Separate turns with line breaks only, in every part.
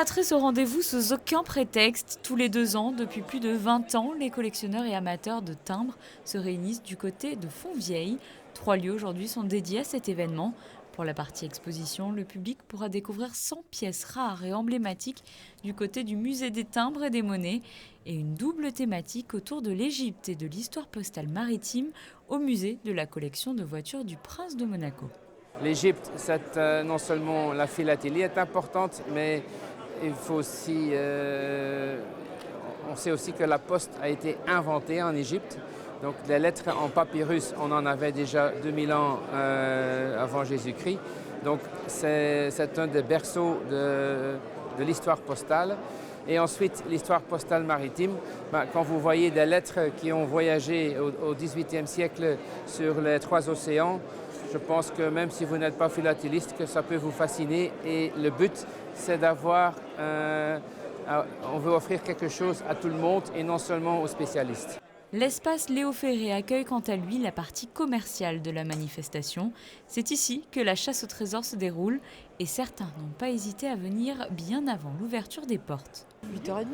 Impératrice au rendez-vous sous aucun prétexte. Tous les 2 ans, depuis plus de 20 ans, les collectionneurs et amateurs de timbres se réunissent du côté de Fontvieille. 3 lieux aujourd'hui sont dédiés à cet événement. Pour la partie exposition, le public pourra découvrir 100 pièces rares et emblématiques du côté du musée des timbres et des monnaies et une double thématique autour de l'Égypte et de l'histoire postale maritime au musée de la collection de voitures du prince de Monaco.
L'Égypte, non seulement la philatélie est importante, mais il faut aussi, on sait aussi que la poste a été inventée en Égypte. Donc les lettres en papyrus, on en avait déjà 2000 ans avant Jésus-Christ. Donc c'est un des berceaux de l'histoire postale. Et ensuite, l'histoire postale maritime, quand vous voyez des lettres qui ont voyagé au XVIIIe siècle sur les 3 océans, je pense que même si vous n'êtes pas philatéliste, que ça peut vous fasciner. Et le but, c'est d'avoir, on veut offrir quelque chose à tout le monde et non seulement aux spécialistes.
L'espace Léo Ferré accueille quant à lui la partie commerciale de la manifestation. C'est ici que la chasse au trésor se déroule et certains n'ont pas hésité à venir bien avant l'ouverture des portes.
8h30.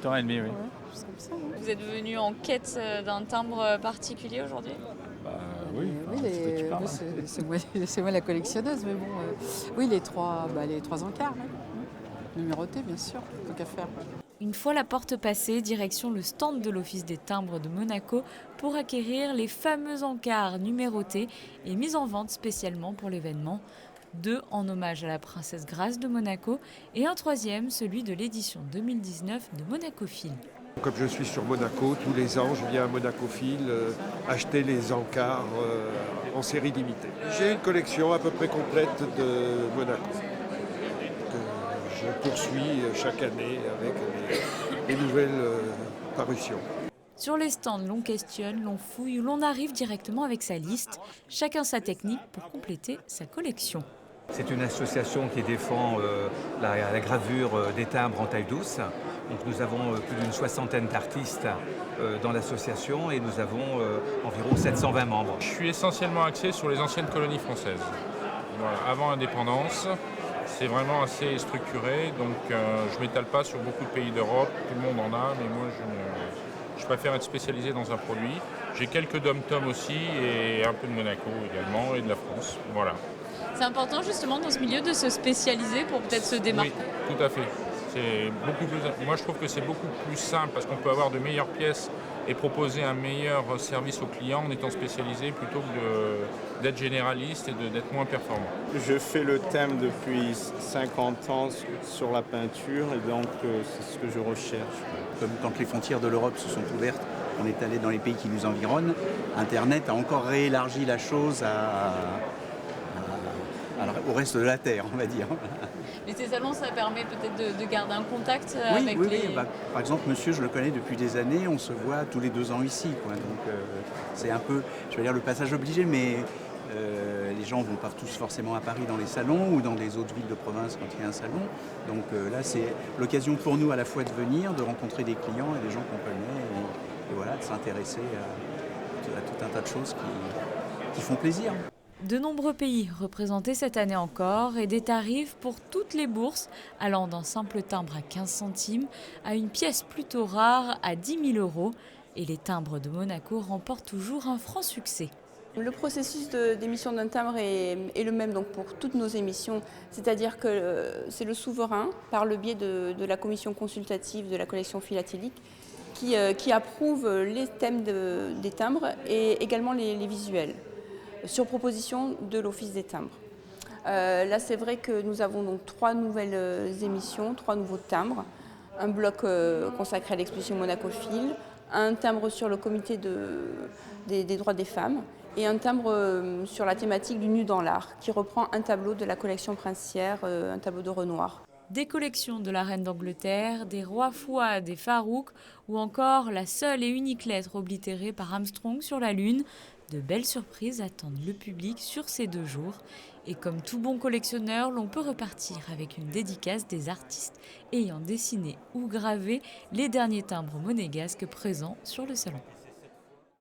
8h30, oui.
Ouais, juste comme ça.
Vous êtes venu en quête d'un timbre particulier aujourd'hui ?
Oui,
Oui, moi, c'est moi la collectionneuse, mais bon, oui, les trois encarts, ouais. Numérotés, bien sûr, tant qu'à faire.
Une fois la porte passée, direction le stand de l'Office des timbres de Monaco pour acquérir les fameux encarts numérotés et mis en vente spécialement pour l'événement. 2 en hommage à la princesse Grace de Monaco et un 3e, celui de l'édition 2019 de Monacophile.
Comme je suis sur Monaco, tous les ans, je viens à Monacophile acheter les encarts en série limitée. J'ai une collection à peu près complète de Monaco que je poursuis chaque année avec les nouvelles parutions.
Sur les stands, l'on questionne, l'on fouille ou l'on arrive directement avec sa liste. Chacun sa technique pour compléter sa collection.
C'est une association qui défend la gravure des timbres en taille douce. Donc nous avons plus d'une 60aine d'artistes dans l'association et nous avons environ 720 membres.
Je suis essentiellement axé sur les anciennes colonies françaises. Voilà, avant l'indépendance, c'est vraiment assez structuré, donc je ne m'étale pas sur beaucoup de pays d'Europe, tout le monde en a, mais moi je préfère être spécialisé dans un produit. J'ai quelques dom-toms aussi et un peu de Monaco également et de la France. Voilà.
C'est important justement dans ce milieu de se spécialiser pour peut-être se démarquer.
Oui, tout à fait. Moi je trouve que c'est beaucoup plus simple parce qu'on peut avoir de meilleures pièces et proposer un meilleur service aux clients en étant spécialisé plutôt que d'être généraliste et d'être moins performant.
Je fais le thème depuis 50 ans sur la peinture et donc c'est ce que je recherche.
Comme quand les frontières de l'Europe se sont ouvertes, on est allé dans les pays qui nous environnent. Internet a encore réélargi la chose au reste de la Terre, on va dire.
Mais ces salons, ça permet peut-être de garder un contact avec
oui,
les...
Oui. Par exemple, monsieur, je le connais depuis des années, on se voit tous les 2 ans ici. Donc c'est un peu, je vais dire, le passage obligé, mais les gens ne vont pas tous forcément à Paris dans les salons ou dans des autres villes de province quand il y a un salon. Donc là, c'est l'occasion pour nous à la fois de venir, de rencontrer des clients et des gens qu'on connaît, et voilà, de s'intéresser à tout un tas de choses qui font plaisir.
De nombreux pays représentés cette année encore et des tarifs pour toutes les bourses allant d'un simple timbre à 15 centimes à une pièce plutôt rare à 10 000 €. Et les timbres de Monaco remportent toujours un franc succès.
Le processus d'émission d'un timbre est le même donc, pour toutes nos émissions, c'est-à-dire que c'est le souverain, par le biais de la commission consultative de la collection philatélique, qui approuve les thèmes des timbres et également les visuels, sur proposition de l'Office des timbres. Là, c'est vrai que nous avons donc 3 nouvelles émissions, 3 nouveaux timbres, un bloc consacré à l'exposition Monacophile, un timbre sur le comité des droits des femmes et un timbre sur la thématique du nu dans l'art, qui reprend un tableau de la collection princière, un tableau de Renoir.
Des collections de la reine d'Angleterre, des rois Fouad et Farouk, ou encore la seule et unique lettre oblitérée par Armstrong sur la Lune. De belles surprises attendent le public sur ces 2 jours. Et comme tout bon collectionneur, l'on peut repartir avec une dédicace des artistes ayant dessiné ou gravé les derniers timbres monégasques présents sur le salon.